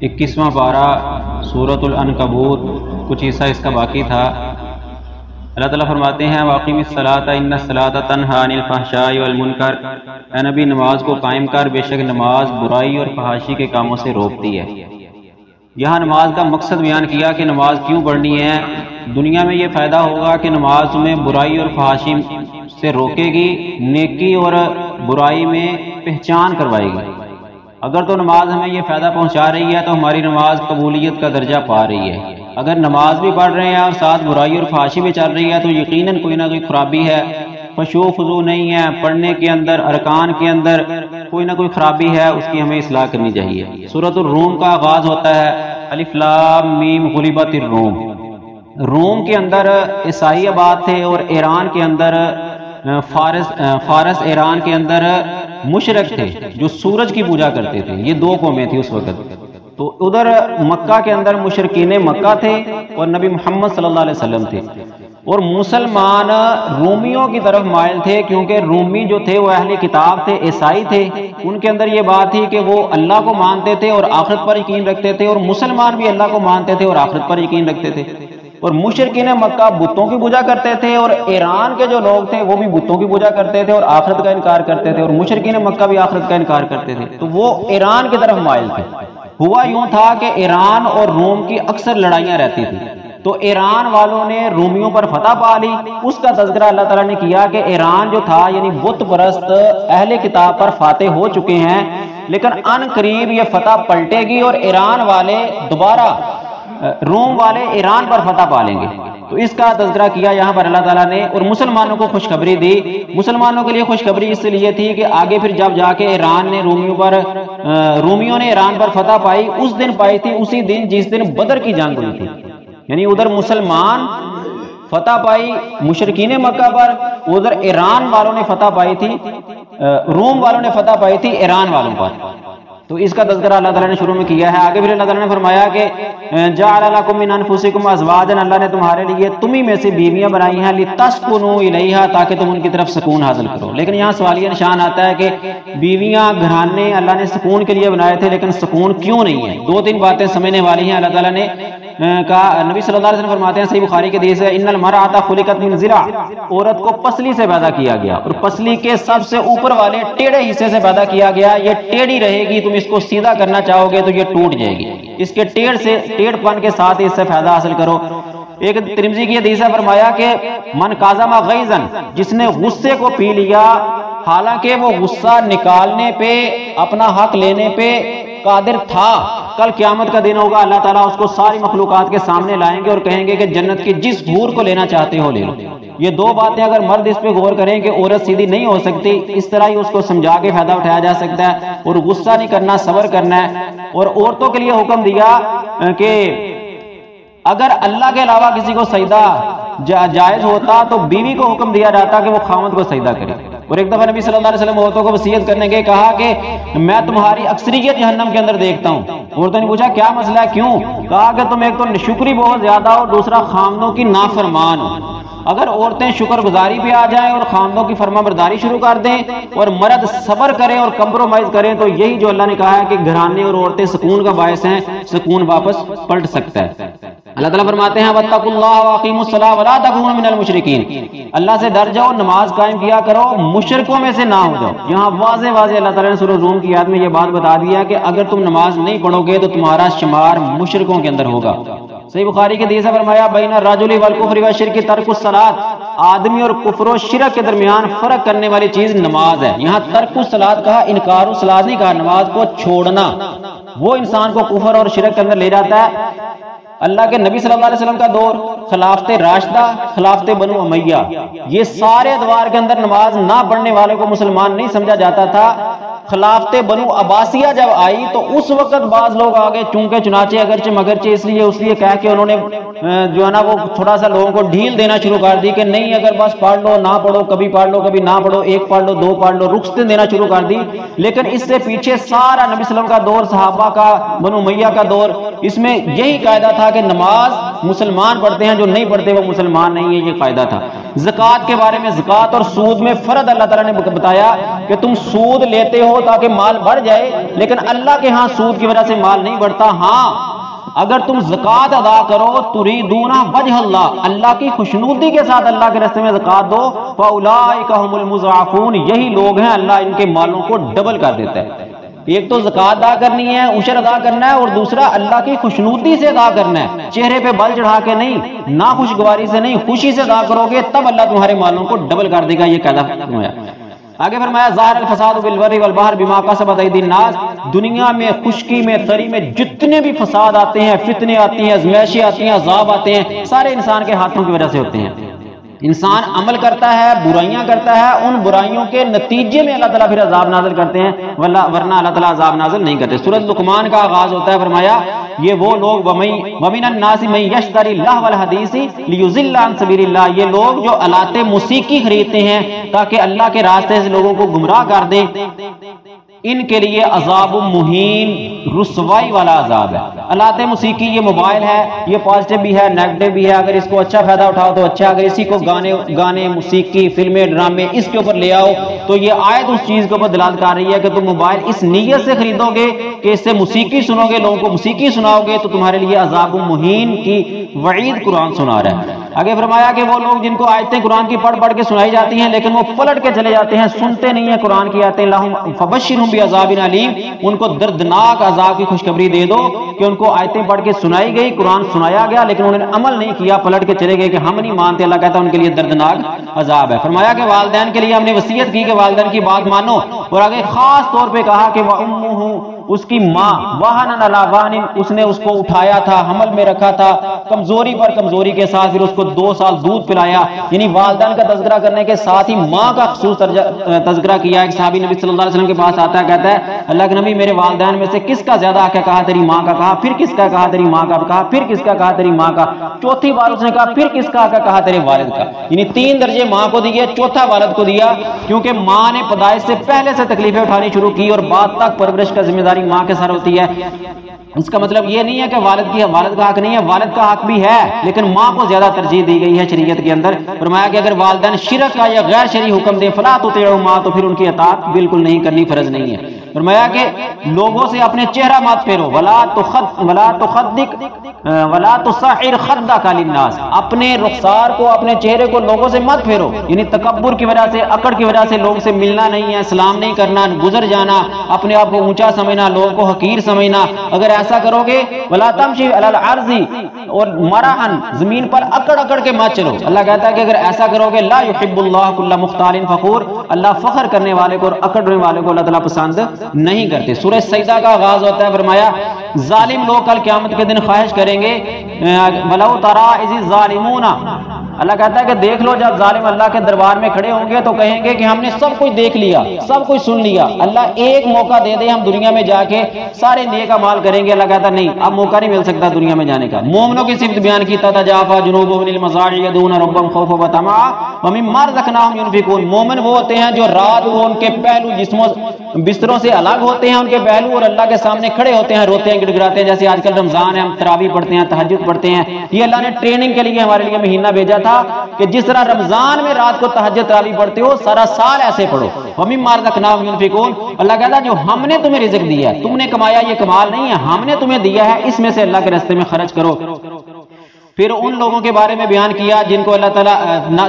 21واں پارہ سورۃ العنکبوت، کچھ حصہ اس کا باقی تھا۔ اللہ تعالیٰ فرماتے ہیں واقیم الصلاۃ ان الصلاۃ تنہی عن الفحشاء والمنکر، اے نبی نماز کو قائم کر، بے شک نماز برائی اور فحاشی کے کاموں سے روکتی ہے۔ یہاں نماز کا مقصد بیان کیا کہ نماز کیوں پڑھنی ہے۔ دنیا میں یہ فائدہ ہوگا کہ نماز تمہیں برائی اور فحاشی سے روکے گی، نیکی اور برائی میں پہچان کروائے گی۔ اگر تو نماز ہمیں یہ فائدہ پہنچا رہی ہے تو ہماری نماز قبولیت کا درجہ پا رہی ہے۔ اگر نماز بھی پڑھ رہے ہیں اور ساتھ برائی اور فحاشی بھی چل رہی ہے تو یقیناً کوئی نہ کوئی خرابی ہے، خشوع و خضوع نہیں ہے، پڑھنے کے اندر ارکان کے اندر کوئی نہ کوئی خرابی ہے، اس کی ہمیں اصلاح کرنی چاہیے۔ سورۃ الروم کا آغاز ہوتا ہے الف لام میم غلبت الروم۔ روم کے اندر عیسائی آباد تھے اور ایران کے اندر فارس ایران کے اندر مشرک تھے جو سورج کی پوجا کرتے تھے۔ یہ دو قومیں تھیں اس وقت۔ تو ادھر مکہ کے اندر مشرکین مکہ تھے اور نبی محمد صلی اللہ علیہ وسلم تھے، اور مسلمان رومیوں کی طرف مائل تھے، کیونکہ رومی جو تھے وہ اہل کتاب تھے، عیسائی تھے۔ ان کے اندر یہ بات تھی کہ وہ اللہ کو مانتے تھے اور آخرت پر یقین رکھتے تھے، اور مسلمان بھی اللہ کو مانتے تھے اور آخرت پر یقین رکھتے تھے۔ اور مشرکین مکہ بتوں کی پوجا کرتے تھے، اور ایران کے جو لوگ تھے وہ بھی بتوں کی پوجا کرتے تھے اور آخرت کا انکار کرتے تھے، اور مشرکین مکہ بھی آخرت کا انکار کرتے تھے۔ تو وہ ایران کی طرف مائل تھے۔ ہوا یوں تھا کہ ایران اور روم کی اکثر لڑائیاں رہتی تھیں، تو ایران والوں نے رومیوں پر فتح پا لی۔ اس کا تذکرہ اللہ تعالیٰ نے کیا کہ ایران جو تھا یعنی بت پرست اہل کتاب پر فاتح ہو چکے ہیں، لیکن ان قریب یہ فتح پلٹے گی اور ایران والے دوبارہ روم والے ایران پر فتح پا لیں گے۔ تو اس کا تذکرہ کیا یہاں پر اللہ تعالیٰ نے، اور مسلمانوں کو خوشخبری دی۔ مسلمانوں کے لیے خوشخبری اس لیے تھی کہ آگے پھر جب جا کے رومیوں نے ایران پر فتح پائی، اس دن پائی تھی اسی دن جس دن بدر کی جنگ ہوئی تھی۔ یعنی ادھر مسلمان فتح پائی مشرکین مکہ پر، ادھر ایران والوں نے فتح پائی تھی، روم والوں نے فتح پائی تھی ایران والوں پر۔ تو اس کا تذکرہ اللہ تعالیٰ نے شروع میں کیا ہے۔ آگے پھر اللہ تعالیٰ نے فرمایا کہ جعل لکم من انفسکم ازواجا، اللہ نے تمہارے لیے تمہیں میں سے بیویاں بنائی ہیں، لتسکنوا الیہا، تاکہ تم ان کی طرف سکون حاصل کرو۔ لیکن یہاں سوالیہ نشان آتا ہے کہ بیویاں گھرانے اللہ نے سکون کے لیے بنائے تھے، لیکن سکون کیوں نہیں ہے؟ دو تین باتیں سمجھنے والی ہیں۔ اللہ تعالیٰ نے کہا، نبی صلی اللہ علیہ وسلم فرماتے ہیں، صحیح بخاری کے حدیث ہے، ان المرأۃ خلقت من ضلع، عورت کو پسلی سے پیدا کیا گیا، اور پسلی کے سب سے اوپر والے ٹیڑھے حصے سے پیدا کیا گیا۔ یہ ٹیڑھی رہے گی، تم اس کو سیدھا کرنا چاہو گے تو یہ ٹوٹ جائے گی۔ اس کے ٹیڑھ پن کے ساتھ اس سے فائدہ حاصل کرو۔ ایک ترمذی کی حدیث ہے، فرمایا کہ من کاظم غیظا، جس نے غصے کو پی لیا، حالانکہ وہ غصہ نکالنے پہ، اپنا حق لینے پہ قادر تھا، کل قیامت کا دن ہوگا، اللہ تعالیٰ اس کو ساری مخلوقات کے سامنے لائیں گے اور کہیں گے کہ جنت کی جس حور کو لینا چاہتے ہو لے لو۔ یہ دو باتیں اگر مرد اس پہ غور کریں کہ عورت سیدھی نہیں ہو سکتی، اس طرح ہی اس کو سمجھا کے فائدہ اٹھایا جا سکتا ہے، اور غصہ نہیں کرنا، صبر کرنا ہے۔ اور عورتوں کے لیے حکم دیا کہ اگر اللہ کے علاوہ کسی کو سجدہ جائز ہوتا تو بیوی کو حکم دیا جاتا کہ وہ خاوند کو سجدہ کرے۔ اور ایک دفعہ نبی صلی اللہ علیہ وسلم عورتوں کو وصیت کرنے کے کہا کہ میں تمہاری اکثریت جہنم کے اندر دیکھتا ہوں۔ عورتوں نے پوچھا کیا مسئلہ ہے، کیوں؟ کہا کہ تم ایک تو شکری بہت زیادہ ہو، دوسرا خامدوں کی نافرمان ہو۔ اگر عورتیں شکر گزاری پہ آ جائیں اور خامدوں کی فرما برداری شروع کر دیں، اور مرد صبر کریں اور کمپرومائز کریں، تو یہی جو اللہ نے کہا ہے کہ گھرانے اور عورتیں سکون کا باعث ہیں، سکون واپس پلٹ سکتا ہے۔ اللہ تعالیٰ فرماتے ہیں واتقوا اللہ واقیموا الصلاۃ ولا تکونوا من المشرکین، اللہ سے ڈر جاؤ، نماز قائم کیا کرو، مشرکوں میں سے نہ ہو جاؤ۔ یہاں واضح اللہ تعالیٰ نے سورہ روم کی آیت میں یہ بات بتا دیا کہ اگر تم نماز نہیں پڑھو گے تو تمہارا شمار مشرکوں کے اندر ہوگا۔ صحیح بخاری کے حدیث ہے، فرمایا بین الرجل والکفر والشرک ترک الصلاۃ، آدمی اور کفر و شرک کے درمیان فرق کرنے والی چیز نماز ہے۔ یہاں ترک الصلاۃ کہا، انکار الصلاۃ نہیں کہا، نماز کو چھوڑنا وہ انسان کو کفر اور شرک کے اندر لے جاتا ہے۔ اللہ کے نبی صلی اللہ علیہ وسلم کا دور، خلافت راشدہ، خلافت بنو امیہ، یہ سارے ادوار کے اندر نماز نہ پڑھنے والے کو مسلمان نہیں سمجھا جاتا تھا۔ خلافت بنو عباسیہ جب آئی تو اس وقت بعض لوگ آگے چونکہ چنانچہ اگرچہ مگرچہ اس لیے کہہ کے انہوں نے جو ہے نا وہ تھوڑا سا لوگوں کو ڈھیل دینا شروع کر دی کہ نہیں، اگر بس پڑھ لو نہ پڑھو، کبھی پڑھ لو کبھی نہ پڑھو، ایک پڑھ لو دو پڑھ لو، رخصتیں دینا شروع کر دی۔ لیکن اس سے پیچھے سارا نبی صلی اللہ علیہ وسلم کا دور، صحابہ کا، بنو امیہ کا دور، اس میں یہی قاعدہ تھا کہ نماز مسلمان پڑھتے ہیں، جو نہیں پڑھتے وہ مسلمان نہیں ہے، یہ قاعدہ تھا۔ زکوٰۃ کے بارے میں، زکوٰۃ اور سود میں فرض اللہ تعالیٰ نے بتایا کہ تم سود لیتے ہو تاکہ مال بڑھ جائے، لیکن اللہ کے ہاں سود کی وجہ سے مال نہیں بڑھتا۔ ہاں اگر تم زکوٰۃ ادا کرو تریدون وجہ اللہ، اللہ کی خوشنودی کے ساتھ اللہ کے راستے میں زکوٰۃ دو، فاولئک هم المضاعفون، یہی لوگ ہیں اللہ ان کے مالوں کو ڈبل کر دیتا ہے۔ ایک تو زکوٰۃ ادا کرنی ہے، عشر ادا کرنا ہے، اور دوسرا اللہ کی خوشنودی سے ادا کرنا ہے، چہرے پہ بل چڑھا کے نہیں، ناخوشگواری سے نہیں، خوشی سے ادا کرو گے تب اللہ تمہارے مالوں کو ڈبل کر دے گا، یہ قاعدہ فرمایا۔ آگے فرمایا ظاہر الفساد بالبر والبحر بما کسبت ایدی الناس، دنیا میں خشکی میں تری میں جتنے بھی فساد آتے ہیں، فتنے آتی ہیں، ازمائشیں آتی ہیں، عذاب آتے ہیں، سارے انسان کے ہاتھوں کی وجہ سے ہوتے ہیں۔ انسان عمل کرتا ہے، برائیاں کرتا ہے، ان برائیوں کے نتیجے میں اللہ تعالیٰ پھر عذاب نازل کرتے ہیں، ورنہ اللہ تعالیٰ عذاب نازل نہیں کرتے۔ سورۃ لقمان کا آغاز ہوتا ہے، فرمایا یہ وہ لوگ وَمِنَ النَّاسِ مَن يَشْتَرِي اللَّهْوَ الْحَدِيثِ لِيُضِلَّ عَن سَبِيلِ اللَّهِ، یہ لوگ جو آلات موسیقی خریدتے ہیں تاکہ اللہ کے راستے سے لوگوں کو گمراہ کر دیں، ان کے لیے عذاب مہین، رسوائی والا عذاب ہے۔ آلات موسیقی یہ موبائل ہے، یہ پازیٹیو بھی ہے، نیگیٹو بھی ہے، اگر اس کو اچھا فائدہ اٹھاؤ تو اچھا، اگر اسی کو گانے موسیقی فلمیں ڈرامے اس کے اوپر لے آؤ تو یہ آیت اس چیز کے اوپر دلالت کر رہی ہے کہ تم موبائل اس نیت سے خریدو گے کہ اس سے موسیقی سنو گے، لوگوں کو موسیقی سناؤ گے تو تمہارے لیے عذاب مہین کی وعید قرآن سنا رہا ہے۔ آگے فرمایا کہ وہ لوگ جن کو آیتیں قرآن کی پڑھ پڑھ کے سنائی جاتی ہیں لیکن وہ پلٹ کے چلے جاتے ہیں، سنتے نہیں ہیں قرآن کی آیتیں، لہم فبشرہم بعذاب علیم، ان کو دردناک عذاب کی خوشخبری دے دو کہ ان کو آیتیں پڑھ کے سنائی گئی، قرآن سنایا گیا لیکن انہوں نے عمل نہیں کیا، پلٹ کے چلے گئے کہ ہم نہیں مانتے، اللہ کہتا ہے ان کے لیے دردناک عذاب ہے۔ فرمایا کہ والدین کے لیے ہم نے وصیت کی کہ والدین کی بات مانو، اور آگے خاص طور پہ کہا کہ وَأُمُّهُ، اس کی ماں، وَهَنًا عَلَى وَهَنٍ، اس نے اس کو اٹھایا تھا، حمل میں رکھا تھا، کمزوری پر کمزوری کے ساتھ پھر اس کو 2 سال دودھ پلایا، یعنی والدین کا تذکرہ کرنے کے ساتھ ہی ماں کا خصوص تذکرہ کیا۔ ایک صحابی نبی صلی اللہ علیہ وسلم کے پاس آتا ہے، کہتا ہے اللہ کے نبی میرے والدین میں سے کس کا زیادہ حق ہے؟ کہا تیری ماں کا، کہا پھر کس کا؟ کہا تیری ماں کا، کہا پھر کس کا؟ کہا تیری ماں کا، چوتھی بار اس نے کہا پھر کس کا؟ کہا تیرے والد کا، یعنی 3 درجے ماں کو دیے، چوتھا والد کو دیا، کیونکہ ماں نے پیدائش سے پہلے سے تکلیفیں اٹھانی شروع کی اور بعد تک پرورش کا ذمہ داری ماں کے سر ہوتی ہے۔ اس کا مطلب یہ نہیں ہے کہ والد کا حق نہیں ہے، والد کا حق بھی ہے لیکن ماں کو زیادہ ترجیح دی گئی ہے شریعت کے اندر۔ فرمایا کہ اگر والدین شرک کا یا غیر شرعی حکم دیں فلا تطیعہما، تو پھر ان کی اطاعت بالکل نہیں کرنی، فرض نہیں ہے۔ فرمایا کہ لوگوں سے اپنے چہرہ مت پھیرو، ولا تصعر خدک للناس، اپنے رخسار کو، اپنے چہرے کو لوگوں سے مت پھیرو، یعنی تکبر کی وجہ سے، اکڑ کی وجہ سے لوگوں سے ملنا نہیں ہے، سلام نہیں کرنا، گزر جانا، اپنے آپ کو اونچا سمجھنا، لوگوں کو حقیر سمجھنا۔ اگر ایسا کرو گے ولا تمشی علی الارض، اور مرحن، زمین پر اکڑ اکڑ کے مت چلو۔ اللہ کہتا ہے کہ اگر ایسا کرو گے لا یحب اللہ کل مختال فخور، اللہ فخر کرنے والے کو اور اکڑنے والے کو اللہ تعالیٰ پسند نہیں کرتے۔ سورہ سجدہ کا آغاز ہوتا ہے، فرمایا ظالم لوگ کل قیامت کے دن خواہش کریں گے ولو تری اذ الظالمون، اللہ کہتا ہے کہ دیکھ لو جب ظالم اللہ کے دربار میں کھڑے ہوں گے تو کہیں گے کہ ہم نے سب کچھ دیکھ لیا، سب کچھ سن لیا، اللہ ایک موقع دے دے، ہم دنیا میں جا کے سارے نیک اعمال کریں گے۔ اللہ کہتا نہیں، اب موقع نہیں مل سکتا دنیا میں جانے کا۔ مومنوں کی صفت بیان کی، تتجافی جنوبهم عن المضاجع يدعون ربهم خوفا وطمعا ومما رزقناهم ينفقون، مومن وہ ہوتے ہیں جو رات کو ان کے پہلو جسموں بستروں سے الگ ہوتے ہیں، ان کے پہلو، اور اللہ کے سامنے کھڑے ہوتے ہیں، روتے ہیں، گڑ گڑاتے ہیں۔ جیسے آج کل رمضان ہے، ہم تراویح پڑھتے ہیں، تہجد پڑھتے ہیں، یہ اللہ نے ٹریننگ کے لیے ہمارے لیے مہینہ بھیجا تھا کہ جس طرح رمضان میں رات کو تہجد تراویح پڑھتے ہو، سارا سال ایسے پڑھو۔ وَمِمَّا رَزَقْنَاهُمْ يُنْفِقُونَ، اللہ کہتا ہے جو ہم نے تمہیں رزق دیا ہے، تم نے کمایا، یہ کمال نہیں ہے، ہم نے تمہیں دیا ہے، اس میں سے اللہ کے راستے میں خرچ کرو۔ پھر ان لوگوں کے بارے میں بیان کیا جن کو اللہ تعالیٰ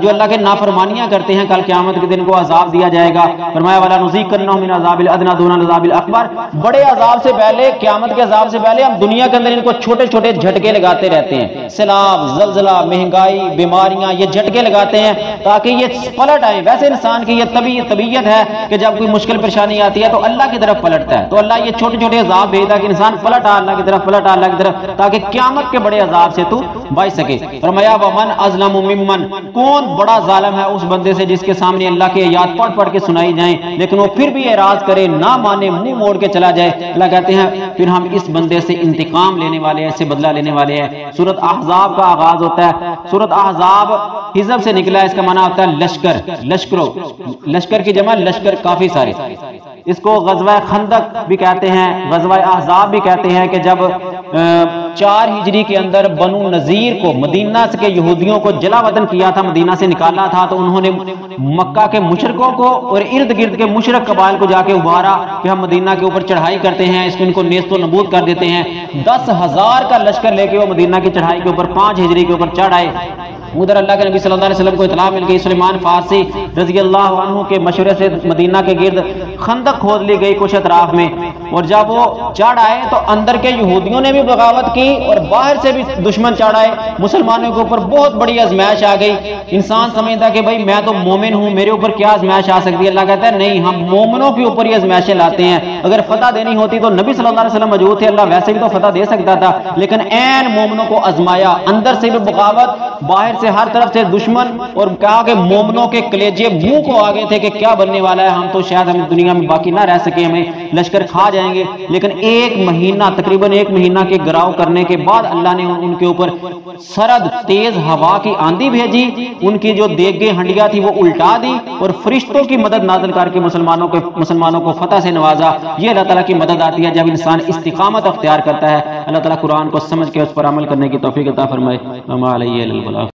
جو اللہ کے نافرمانیاں کرتے ہیں، کل قیامت کے دن کو عذاب دیا جائے گا۔ فرمایا وَلَا نُذِيقَنَّهُم مِّنَ عَذَابِ الْأَدْنَىٰ دُونَ الْعَذَابِ الْأَكْبَرِ، بڑے عذاب سے پہلے، قیامت کے عذاب سے پہلے ہم دنیا کے اندر ان کو چھوٹے چھوٹے جھٹکے لگاتے رہتے ہیں، سیلاب، زلزلہ، مہنگائی، بیماریاں، یہ جھٹکے لگاتے ہیں تاکہ یہ پلٹ آئیں۔ ویسے انسان کی یہ طبیعت ہے کہ جب کوئی مشکل پریشانی آتی ہے تو اللہ کی طرف پلٹتا ہے، تو اللہ یہ چھوٹے چھوٹے عذاب بھیجتا ہے کہ انسان پلٹ آ اللہ کی طرف، پلٹ آ اللہ کی طرف، تاکہ قیامت کے بڑے عذاب سے تو بچ سکے۔ فرمایا ومن ازلم ممن، کون بڑا ظالم ہے اس بندے سے جس کے سامنے اللہ کی آیات پڑھ پڑھ کے سنائی جائیں لیکن وہ پھر بھی اعراض کرے، نہ مانے، منہ موڑ کے چلا جائے۔ اللہ کہتے ہیں پھر ہم اس بندے سے انتقام لینے والے ہیں، اس سے بدلہ لینے والے ہیں۔ سورۃ احزاب کا آغاز ہوتا ہے، سورۃ احزاب حزب سے نکلا ہے، اس کا معنی ہوتا ہے لشکر، لشکر کی جمع لشکر کافی سارے۔ اس کو غزوہ خندق بھی کہتے ہیں، غزوہ احزاب بھی کہتے ہیں کہ جب 4 ہجری کے اندر بنو نذیر کو مدینہ کے یہودیوں کو جلا وطن کیا تھا، مدینہ سے نکالا تھا، تو انہوں نے مکہ کے مشرکوں کو اور ارد گرد کے مشرک قبائل کو جا کے ابھارا کہ ہم مدینہ کے اوپر چڑھائی کرتے ہیں، اس کو ان کو نیست و نبود کر دیتے ہیں۔ 10,000 کا لشکر لے کے وہ مدینہ کی چڑھائی کے اوپر 5 ہجری کے اوپر چڑھ آئے۔ ادھر اللہ کے نبی صلی اللہ علیہ وسلم کو اطلاع مل گئی، سلیمان فارسی رضی اللہ عنہ کے مشورے سے مدینہ کے گرد خندق کھود لی گئی کچھ اطراف میں، اور جب وہ چڑھ آئے تو اندر کے یہودیوں نے بھی بغاوت کی اور باہر سے بھی دشمن چڑھ آئے، مسلمانوں کے اوپر بہت بڑی آزمائش آ گئی۔ انسان سمجھتا کہ بھائی میں تو مومن ہوں، میرے اوپر کیا آزمائش آ سکتی ہے؟ اللہ کہتا ہے نہیں، ہم مومنوں کے اوپر ہی آزمائشیں لاتے ہیں۔ اگر فتح دینی ہوتی تو نبی صلی اللہ علیہ وسلم موجود تھے، اللہ ویسے بھی تو فتح دے سکتا تھا، لیکن عین مومنوں کو آزمایا، اندر سے بھی بغاوت، باہر سے ہر طرف سے دشمن، اور کہا کہ مومنوں کے کلیجے منہ کو آگے تھے کہ کیا بننے والا ہے، ہم تو شاید ہم دنیا میں باقی نہ رہ سکے، ہمیں لشکر کھا جائیں گے۔ لیکن 1 مہینہ تقریباً 1 مہینہ کے گراؤ کرنے کے بعد اللہ نے ان کے اوپر سرد تیز ہوا کی آندھی بھیجی، ان کی جو دیگیں ہنڈیاں تھی وہ الٹا دی، اور فرشتوں کی مدد نازل کر کے مسلمانوں کو فتح سے نوازا۔ یہ اللہ تعالیٰ کی مدد آتی ہے جب انسان استقامت اختیار کرتا ہے۔ اللہ تعالیٰ قرآن کو سمجھ کے اس پر عمل کرنے کی توفیق عطا فرمائے۔ وما علیہ الا البلاغ۔